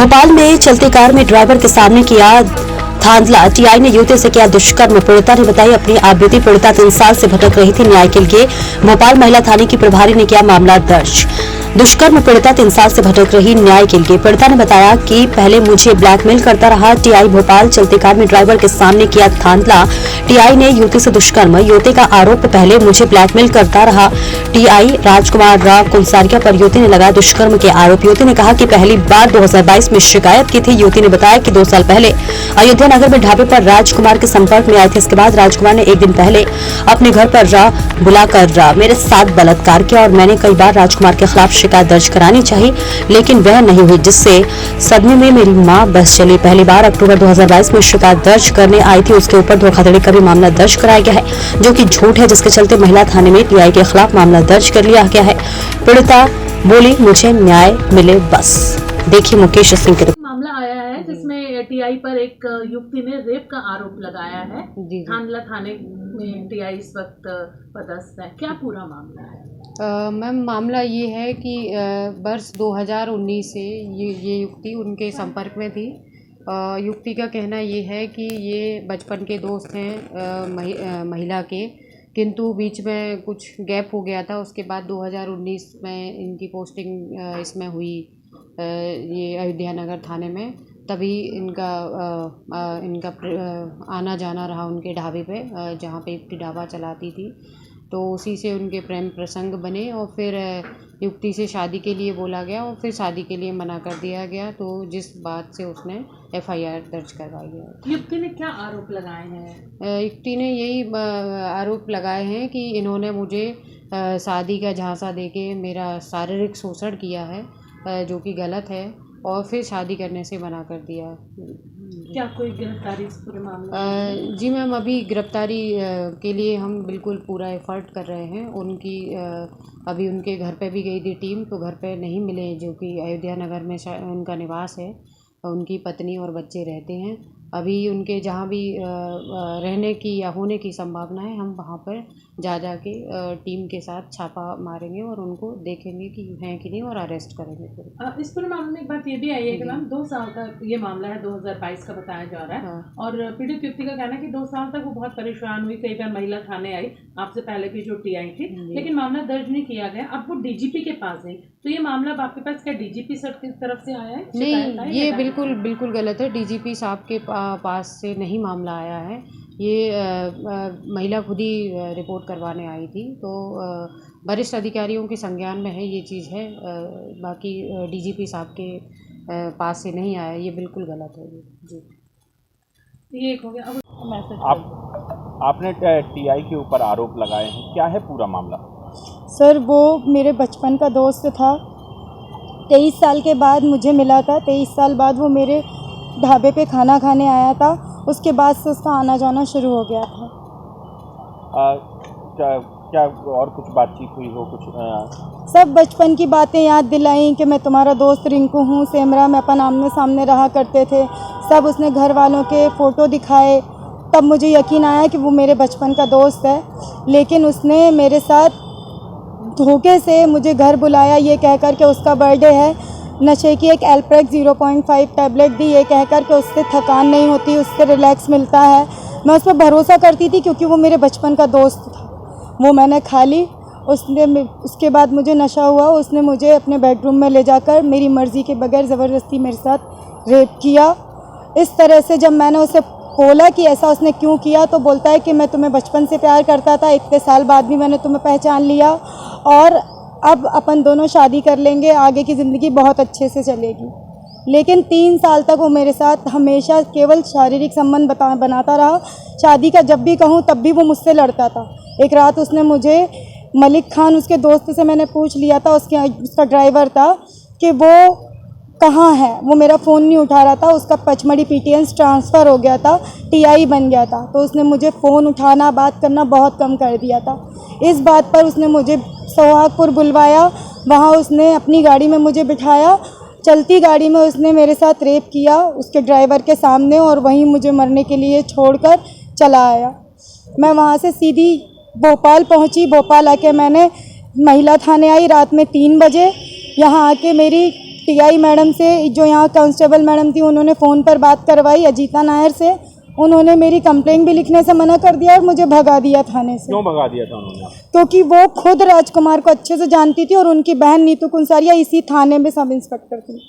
भोपाल में चलती कार में ड्राइवर के सामने किया धांधला। टीआई ने युवती से किया दुष्कर्म। पीड़िता ने बताई अपनी आपबीती। पीड़िता 3 साल से भटक रही थी न्याय के लिए। भोपाल महिला थाने की प्रभारी ने किया मामला दर्ज। दुष्कर्म पीड़िता 3 साल से भटक रही न्याय के लिए। पीड़िता ने बताया कि पहले मुझे ब्लैकमेल करता रहा। टीआई भोपाल चलती कार में ड्राइवर के सामने किया धांधला। टीआई ने युवती से दुष्कर्म। युवती का आरोप पहले मुझे ब्लैकमेल करता रहा। टीआई राजकुमार राव कुलसारिया पर युवती ने लगाया दुष्कर्म के आरोप। युवती ने कहा कि पहली बार 2022 में शिकायत की थी। युवती ने बताया कि 2 साल पहले अयोध्या नगर में ढाबे पर राजकुमार के संपर्क में आए थे। इसके बाद राजकुमार ने 1 दिन पहले अपने घर पर बुलाकर मेरे साथ बलात्कार किया और मैंने कई बार राजकुमार के खिलाफ शिकायत दर्ज करानी चाहिए, लेकिन वह नहीं हुई, जिससे सदमे में मेरी मां बस चली। पहली बार अक्टूबर 2022 में शिकायत दर्ज करने आई थी। उसके ऊपर धोखाधड़ी का भी मामला दर्ज कराया गया है, जो कि झूठ है, जिसके चलते महिला थाने में टीआई के खिलाफ मामला दर्ज कर लिया गया है। पीड़िता बोली, मुझे न्याय मिले बस। देखिए मुकेश सिंह के मामला आया है जिसमें टीआई पर एक युवती ने रेप का आरोप लगाया है। धांधला थाने में टीआई इस वक्त पदस्थ है। क्या पूरा मामला है? मैम, मामला ये है कि वर्ष 2019 से ये युवती उनके संपर्क में थी। युवती का कहना ये है कि ये बचपन के दोस्त हैं महिला के, किंतु बीच में कुछ गैप हो गया था। उसके बाद 2019 में इनकी पोस्टिंग इसमें हुई, ये अयोध्या नगर थाने में। तभी इनका आना जाना रहा उनके ढाबे पे, जहाँ पे युवती ढाबा चलाती थी। तो उसी से उनके प्रेम प्रसंग बने और फिर युवती से शादी के लिए बोला गया और फिर शादी के लिए मना कर दिया गया। तो जिस बात से उसने एफआईआर दर्ज करवाई है। युवती ने क्या आरोप लगाए हैं? युवती ने यही आरोप लगाए हैं कि इन्होंने मुझे शादी का झांसा देके मेरा शारीरिक शोषण किया है, जो कि गलत है, और फिर शादी करने से मना कर दिया। क्या कोई गिरफ्तारी इस पूरे मामले? जी मैम, अभी गिरफ्तारी के लिए हम बिल्कुल पूरा एफर्ट कर रहे हैं। उनकी अभी उनके घर पे भी गई थी टीम, तो घर पे नहीं मिले, जो कि अयोध्या नगर में उनका निवास है। उनकी पत्नी और बच्चे रहते हैं। अभी उनके जहाँ भी रहने की या होने की संभावना है, हम वहाँ पर जा के टीम के साथ छापा मारेंगे और उनको देखेंगे कि हैं कि नहीं, और अरेस्ट करेंगे फिर। इस पूरे मामले में एक बात ये भी आई है कि मैम 2 साल का ये मामला है, 2022 का बताया जा रहा है। हाँ। और पीड़ित युवती का कहना है कि 2 साल तक वो बहुत परेशान हुई। कई बार महिला थाने आई, आपसे पहले भी जो टीआई थी, लेकिन मामला दर्ज नहीं किया गया। अब वो डीजीपी के पास गई, तो ये मामला आपके पास क्या डीजीपी सर की तरफ से आया है? नहीं, ये बिल्कुल गलत है। डीजीपी साहब के पास से नहीं मामला आया है। ये महिला खुद ही रिपोर्ट करवाने आई थी, तो वरिष्ठ अधिकारियों के संज्ञान में है ये चीज़ है। बाकी डीजीपी साहब के पास से नहीं आया, ये बिल्कुल गलत है जी। ये एक हो गया। अब आपने टीआई के ऊपर आरोप लगाए हैं, क्या है पूरा मामला? सर, वो मेरे बचपन का दोस्त था। 23 साल के बाद मुझे मिला था। 23 साल बाद वो मेरे ढाबे पे खाना खाने आया था। उसके बाद से उसका आना जाना शुरू हो गया था। क्या और कुछ बातचीत हुई हो? कुछ सब बचपन की बातें याद दिलाई कि मैं तुम्हारा दोस्त रिंकू हूँ, सेमरा में अपन आमने सामने रहा करते थे। सब उसने घर वालों के फ़ोटो दिखाए, तब मुझे यकीन आया कि वो मेरे बचपन का दोस्त है। लेकिन उसने मेरे साथ धोखे से मुझे घर बुलाया, ये कहकर के उसका बर्थडे है, नशे की एक एल्प्रेक्स 0.5 टैबलेट दी, ये कहकर के उससे थकान नहीं होती, उससे रिलैक्स मिलता है। मैं उस पर भरोसा करती थी क्योंकि वो मेरे बचपन का दोस्त था। वो मैंने खा ली। उसके बाद मुझे नशा हुआ। उसने मुझे अपने बेडरूम में ले जाकर मेरी मर्ज़ी के बगैर ज़बरदस्ती मेरे साथ रेप किया। इस तरह से जब मैंने उसे बोला कि ऐसा उसने क्यों किया, तो बोलता है कि मैं तुम्हें बचपन से प्यार करता था, इतने साल बाद भी मैंने तुम्हें पहचान लिया और अब अपन दोनों शादी कर लेंगे, आगे की ज़िंदगी बहुत अच्छे से चलेगी। लेकिन 3 साल तक वो मेरे साथ हमेशा केवल शारीरिक संबंध बनाता रहा। शादी का जब भी कहूँ तब भी वो मुझसे लड़ता था। एक रात उसने मुझे, मलिक खान उसके दोस्त से मैंने पूछ लिया था, उसका ड्राइवर था, कि वो कहाँ है। वो मेरा फ़ोन नहीं उठा रहा था। उसका पचमढ़ी पीटीएस ट्रांसफ़र हो गया था, टीआई बन गया था, तो उसने मुझे फ़ोन उठाना, बात करना बहुत कम कर दिया था। इस बात पर उसने मुझे सोहागपुर बुलवाया। वहाँ उसने अपनी गाड़ी में मुझे बिठाया। चलती गाड़ी में उसने मेरे साथ रेप किया उसके ड्राइवर के सामने, और वहीं मुझे मरने के लिए छोड़कर चला आया। मैं वहाँ से सीधी भोपाल पहुँची। भोपाल आके मैंने महिला थाने आई रात में 3 बजे। यहाँ आके मेरी टीआई मैडम से, जो यहाँ कांस्टेबल मैडम थी, उन्होंने फ़ोन पर बात करवाई अजीता नायर से। उन्होंने मेरी कंप्लेंट भी लिखने से मना कर दिया और मुझे भगा दिया थाने से। क्यों भगा दिया था उन्होंने? क्योंकि वो खुद राजकुमार को अच्छे से जानती थी और उनकी बहन नीतू कुंसारिया इसी थाने में सब इंस्पेक्टर थी।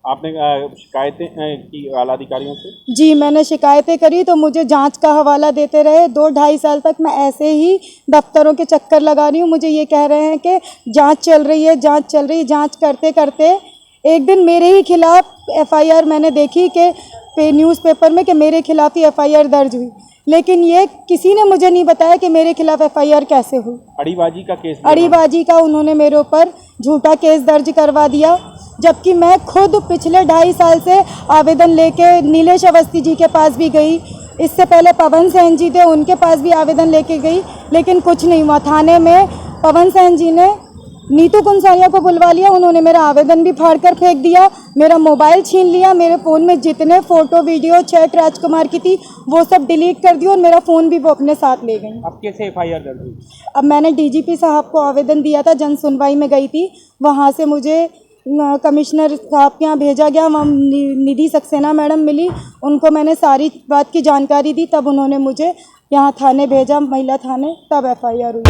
आपने शिकायतें की आला अधिकारियों से? जी, मैंने शिकायतें करी तो मुझे जांच का हवाला देते रहे। 2-2.5 साल तक मैं ऐसे ही दफ्तरों के चक्कर लगा रही हूँ। मुझे ये कह रहे हैं कि जांच चल रही है, जांच चल रही है। जांच करते करते एक दिन मेरे ही खिलाफ एफआईआर मैंने देखी कि न्यूज़पेपर में कि मेरे खिलाफ ही एफआईआर दर्ज हुई, लेकिन ये किसी ने मुझे नहीं बताया कि मेरे खिलाफ एफआईआर कैसे हुई। अड़ीबाजी का केस? अड़ीबाजी का उन्होंने मेरे ऊपर झूठा केस दर्ज करवा दिया, जबकि मैं खुद पिछले 2.5 साल से आवेदन लेके नीलेश अवस्थी जी के पास भी गई। इससे पहले पवन सहन जी थे, उनके पास भी आवेदन लेके गई, लेकिन कुछ नहीं हुआ। थाने में पवन सहन जी ने नीतू कुंसारिया को बुलवा लिया, उन्होंने मेरा आवेदन भी फाड़ कर फेंक दिया, मेरा मोबाइल छीन लिया, मेरे फ़ोन में जितने फ़ोटो वीडियो चैट राजकुमार की थी वो सब डिलीट कर दिया और मेरा फ़ोन भी वो अपने साथ ले गई। अब कैसे एफआईआर दर्ज हुई? अब मैंने डीजीपी साहब को आवेदन दिया था, जन सुनवाई में गई थी, वहाँ से मुझे कमिश्नर साहब के यहाँ भेजा गया। वहाँ निधि सक्सेना मैडम मिली, उनको मैंने सारी बात की जानकारी दी, तब उन्होंने मुझे यहाँ थाने भेजा, महिला थाने, तब एफआईआर हुई।